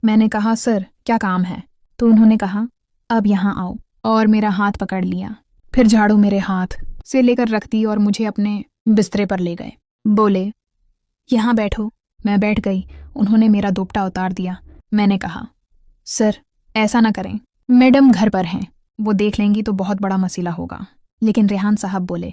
میں نے کہا سر کیا کام ہے؟ تو انہوں نے کہا اب یہاں آؤ، اور میرا ہاتھ پکڑ لیا، پھر جھاڑو میرے ہاتھ سے لے کر رکھ دی اور مجھے اپنے بسترے پر لے گئے، بولے یہاں بیٹھو۔ میں بیٹھ گئی۔ انہوں نے میرا دوپٹہ اتار دیا۔ میں نے کہا سر ایسا نہ کریں، میڈم گھر پر ہیں، وہ دیکھ لیں گی تو بہت بڑا مسئلہ ہوگا۔ لیکن ریحان صاحب بولے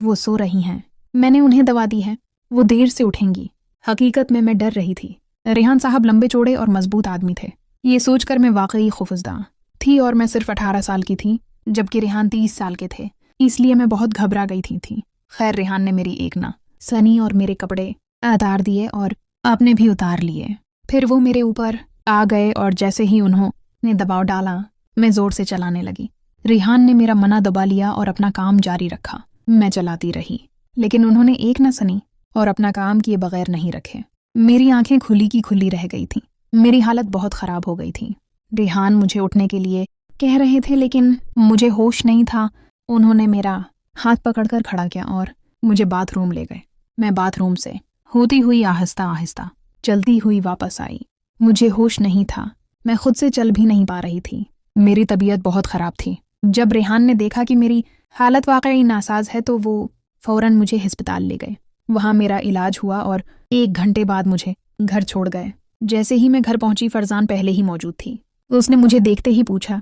وہ سو رہی ہیں، میں نے انہیں دوا دی ہے، وہ دیر سے اٹھیں گی۔ حقیقت میں ڈر رہی تھی۔ ریحان صاحب لمبے چوڑے اور مضبوط آدمی تھے، یہ سوچ کر میں واقعی خوفزدہ تھی، اور میں صرف 18 سال کی تھی جبکہ ریحان 30 سال کے تھے، اس لیے میں بہت گھبرا گئی تھی۔ خیر ریحان نے میری ایک نہ سنی اور میرے کپڑے اتار دیے اور آپ نے بھی اتار لیے۔ پھر وہ میرے اوپر آ گئے اور جیسے ہی انہوں نے دباؤ ڈالا میں زور سے چلانے لگی۔ ریحان نے میرا منہ دبا لیا اور اپنا کام جاری رکھا۔ میں چلاتی رہی لیکن انہوں نے ایک نہ سنی اور اپنا کام کیے بغیر نہیں رکھے۔ میری آنکھیں کھلی کی کھلی رہ گئی تھیں، میری حالت بہت خراب ہو گئی تھی۔ ریحان مجھے اٹھنے کے لیے کہہ رہے تھے لیکن مجھے ہوش نہیں تھا۔ انہوں نے میرا ہاتھ پکڑ کر کھڑا کیا اور مجھے باتھ روم لے گئے۔ میں باتھ روم سے ہوتی ہوئی آہستہ آہستہ چلتی ہوئی واپس آئی۔ مجھے ہوش نہیں تھا، میں خود سے چل بھی نہیں پا رہی تھی، میری طبیعت بہت خراب تھی۔ جب ریحان نے دیکھا کہ میری حالت واقعی ناساز ہے تو وہ فوراً مجھے ہسپتال لے گئے۔ وہاں میرا علاج ہوا اور 1 گھنٹے بعد مجھے گھر چھوڑ گئے۔ جیسے ہی میں گھر پہنچی فرزان پہلے ہی موجود تھی۔ اس نے مجھے دیکھتے ہی پوچھا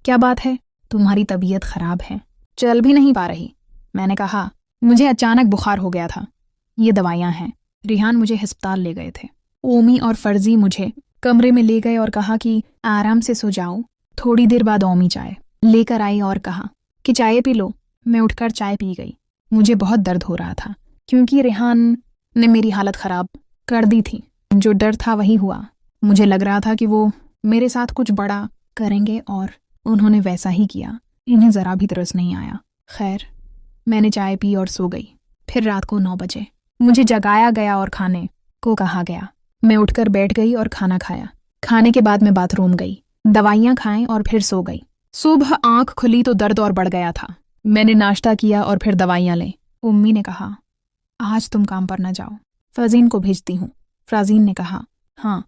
کیا بات ہے؟ تمہاری طبیعت خراب ہے، چل بھی نہیں پا رہی؟ میں نے کہا مجھے اچانک بخار ہو گیا تھا، یہ دوائیاں ہیں۔ ریحان مجھے ہسپتال لے گئے تھے۔ اومی اور فرزی مجھے کمرے میں لے گئے اور کہا کہ آرام سے سو جاؤ۔ تھوڑی دیر بعد اومی چائے لے کر آئی اور کہا کہ چائے پی لو۔ میں اٹھ کر چائے پی گئی۔ مجھے بہت درد ہو رہا تھا کیونکہ ریحان نے میری حالت خراب کر دی تھی۔ جو ڈر تھا وہی ہوا۔ مجھے لگ رہا تھا کہ وہ میرے ساتھ کچھ بڑا کریں گے اور انہوں نے ویسا ہی کیا۔ انہیں ذرا بھی ترس نہیں آیا۔ خیر میں نے چائے پی اور سو گئی۔ پھر رات کو 9 بجے مجھے جگایا گیا اور کھانے کو کہا گیا۔ میں اٹھ کر بیٹھ گئی اور کھانا کھایا۔ کھانے کے بعد میں باتھ روم گئی، دوائیاں کھائیں اور پھر سو گئی۔ صبح آنکھ کھلی تو درد اور بڑھ گیا تھا۔ میں نے ناشتہ کیا اور پھر دوائیاں لیں۔ امی نے کہا آج تم کام پر نہ جاؤ، فرازین کو بھیجتی ہوں۔ فرازین نے کہا ہاں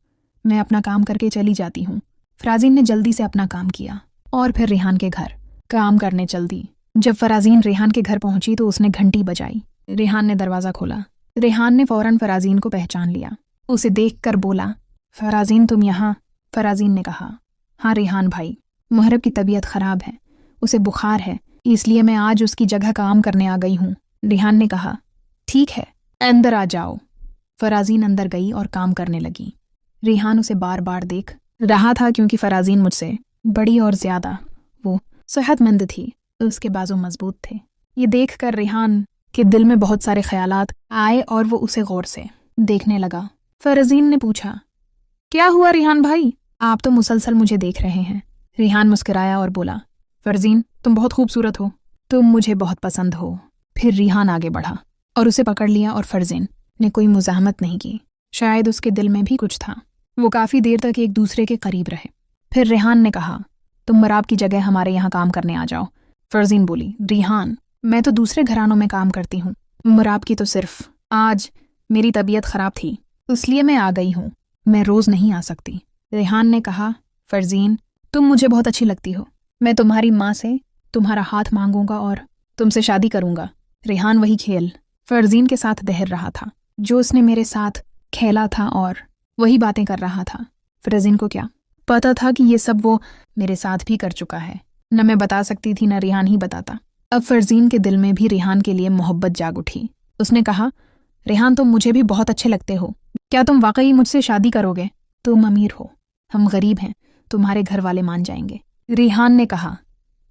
میں اپنا کام کر کے چلی جاتی ہوں۔ فرازین نے جلدی سے اپنا کام کیا اور پھر ریحان کے گھر کام کرنے چل دی۔ جب فرازین ریحان کے گھر پہنچی تو اس نے گھنٹی بجائی۔ ریحان نے دروازہ کھولا۔ ریحان نے فوراً فرازین کو پہچان لیا، اسے دیکھ کر بولا فرازین تم یہاں؟ فرازین نے کہا ہاں ریحان بھائی، محرب کی طبیعت خراب ہے، اسے بخار ہے، اس لیے میں آج اس کی جگہ کام کرنے آ گئی ہوں۔ ریحان نے کہا ٹھیک ہے اندر آ جاؤ۔ فرازین اندر گئی اور کام کرنے لگی۔ ریحان اسے بار بار دیکھ رہا تھا کیونکہ فرازین مجھ سے بڑی اور زیادہ وہ صحت مند تھی، اس کے بازو مضبوط تھے۔ یہ دیکھ کر ریحان کے دل میں بہت سارے خیالات آئے اور وہ اسے غور سے دیکھنے لگا۔ فرازین نے پوچھا کیا ہوا ریحان بھائی، آپ تو مسلسل مجھے دیکھ رہے ہیں۔ ریحان مسکرایا اور بولا فرزین تم بہت خوبصورت ہو، تم مجھے بہت پسند ہو۔ پھر ریحان آگے بڑھا اور اسے پکڑ لیا اور فرزین نے کوئی مزاحمت نہیں کی، شاید اس کے دل میں بھی کچھ تھا۔ وہ کافی دیر تک ایک دوسرے کے قریب رہے۔ پھر ریحان نے کہا تم مراب کی جگہ ہمارے یہاں کام کرنے آ جاؤ۔ فرزین بولی ریحان میں تو دوسرے گھرانوں میں کام کرتی ہوں، مراب کی تو صرف آج میری طبیعت خراب تھی اس لیے میں آ گئی ہوں، میں روز نہیں آ سکتی۔ ریحان نے کہا فرزین تم مجھے بہت اچھی لگتی ہو، میں تمہاری ماں سے تمہارا ہاتھ مانگوں گا اور تم سے شادی کروں گا۔ ریحان وہی کھیل فرزین کے ساتھ دہر رہا تھا جو اس نے میرے ساتھ کھیلا تھا اور وہی باتیں کر رہا تھا۔ فرزین کو کیا پتا تھا کہ یہ سب وہ میرے ساتھ بھی کر چکا ہے، نہ میں بتا سکتی تھی نہ ریحان ہی بتاتا۔ اب فرزین کے دل میں بھی ریحان کے لیے محبت جاگ اٹھی۔ اس نے کہا ریحان تم مجھے بھی بہت اچھے لگتے ہو، کیا تم واقعی مجھ سے شادی کرو گے؟ تم امیر ہو، ہم غریب ہیں، تمہارے گھر والے مان جائیں گے۔ ریحان نے کہا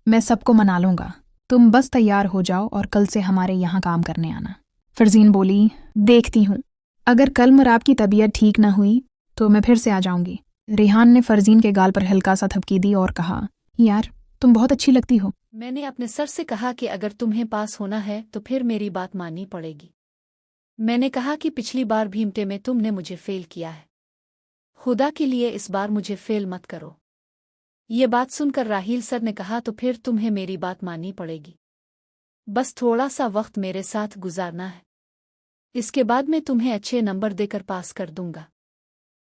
میں سب کو منا لوں گا، تم بس تیار ہو جاؤ اور کل سے ہمارے یہاں کام کرنے آنا۔ فرزین بولی دیکھتی ہوں، اگر کل مراب کی طبیعت ٹھیک نہ ہوئی تو میں پھر سے آ جاؤں گی۔ ریحان نے فرزین کے گال پر ہلکا سا تھپکی دی اور کہا یار تم بہت اچھی لگتی ہو۔ میں نے اپنے سر سے کہا کہ اگر تمہیں پاس ہونا ہے تو پھر میری بات ماننی پڑے گی۔ میں نے کہا کہ پچھلی بار بھیمٹے میں تم نے مجھے فیل کیا ہے، خدا کے لیے اس بار مجھے فیل مت کرو۔ یہ بات سن کر راہیل سر نے کہا تو پھر تمہیں میری بات ماننی پڑے گی، بس تھوڑا سا وقت میرے ساتھ گزارنا ہے، اس کے بعد میں تمہیں اچھے نمبر دے کر پاس کر دوں گا۔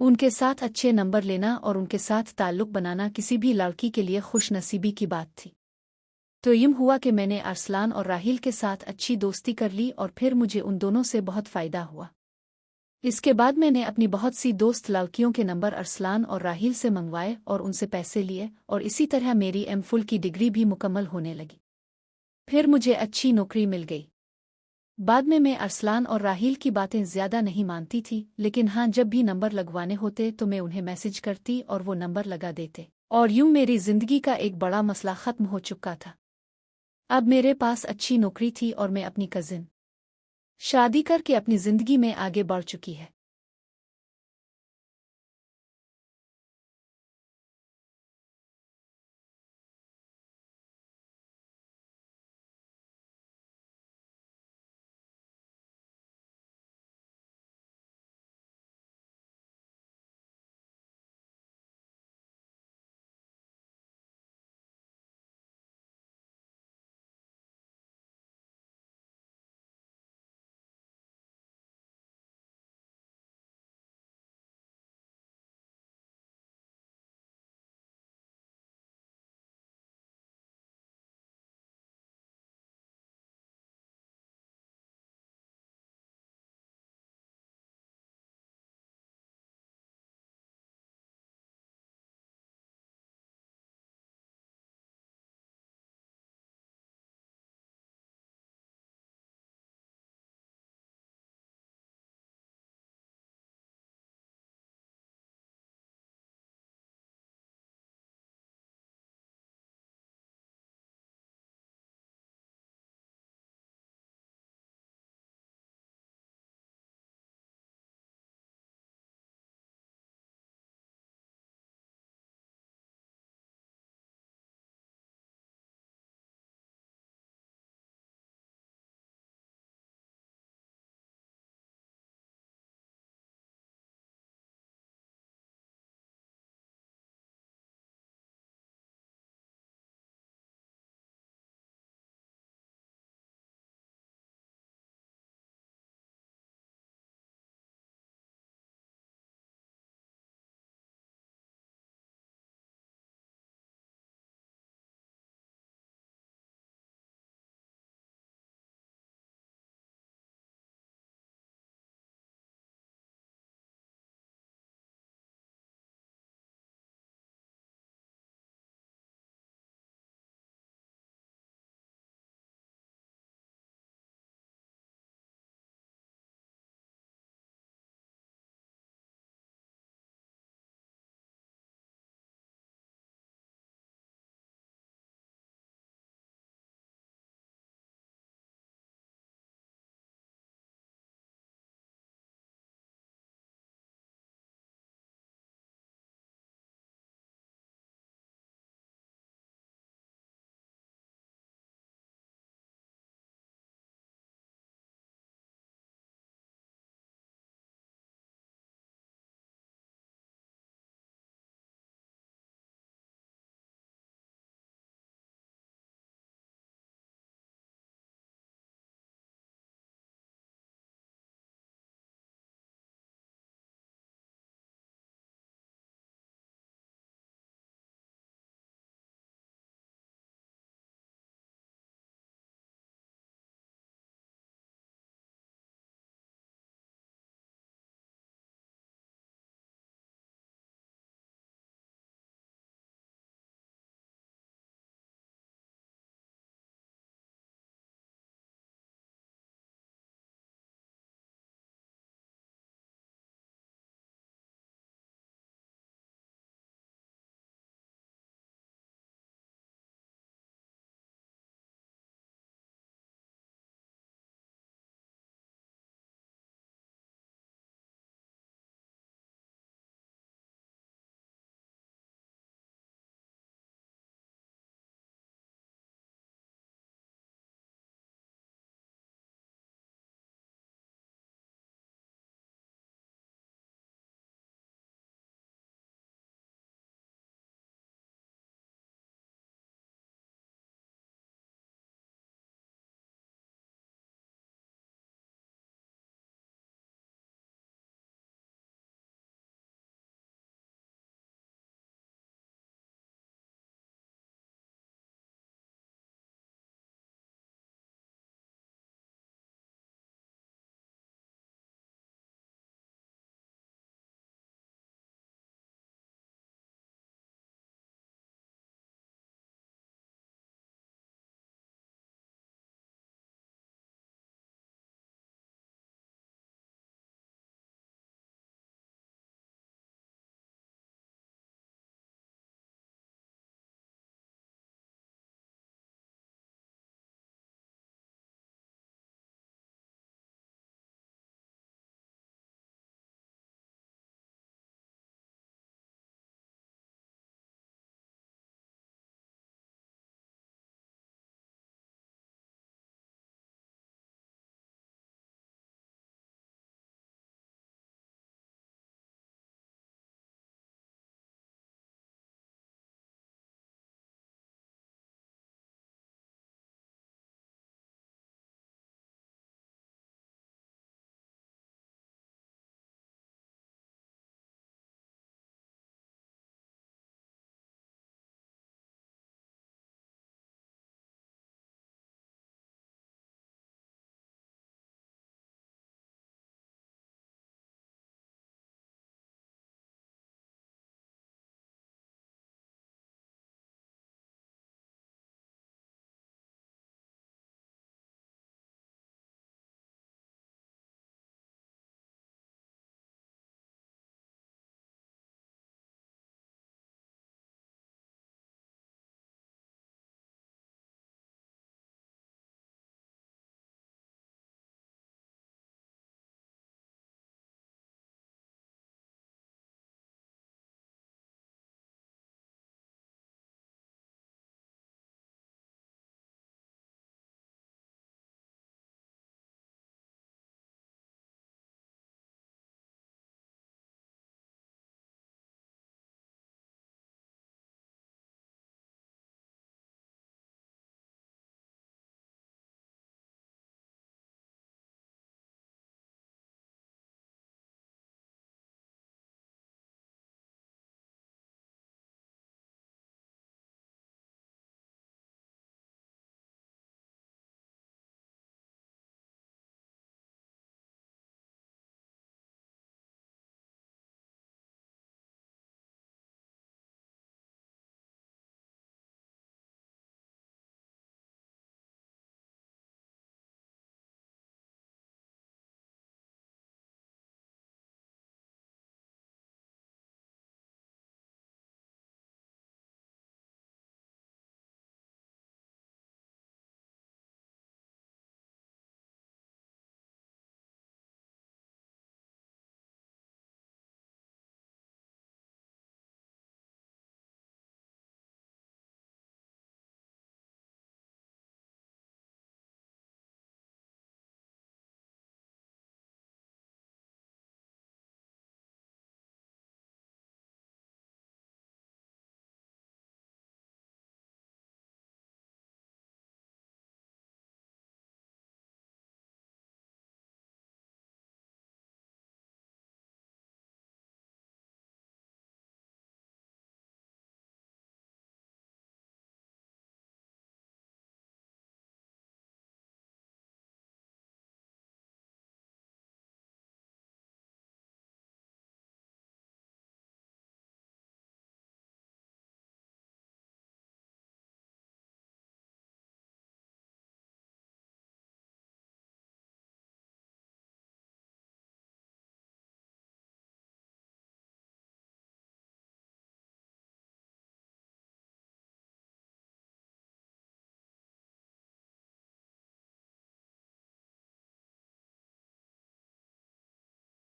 ان کے ساتھ اچھے نمبر لینا اور ان کے ساتھ تعلق بنانا کسی بھی لڑکی کے لیے خوش نصیبی کی بات تھی۔ تو یم ہوا کہ میں نے ارسلان اور راحیل کے ساتھ اچھی دوستی کر لی اور پھر مجھے ان دونوں سے بہت فائدہ ہوا۔ اس کے بعد میں نے اپنی بہت سی دوست لڑکیوں کے نمبر ارسلان اور راحیل سے منگوائے اور ان سے پیسے لیے، اور اسی طرح میری ایم فل کی ڈگری بھی مکمل ہونے لگی۔ پھر مجھے اچھی نوکری مل گئی۔ بعد میں ارسلان اور راحیل کی باتیں زیادہ نہیں مانتی تھی، لیکن ہاں جب بھی نمبر لگوانے ہوتے تو میں انہیں میسج کرتی اور وہ نمبر لگا دیتے، اور یوں میری زندگی کا ایک بڑا مسئلہ ختم ہو چکا تھا۔ اب میرے پاس اچھی نوکری تھی اور میں اپنی کزن شادی کر کے اپنی زندگی میں آگے بڑھ چکی ہے۔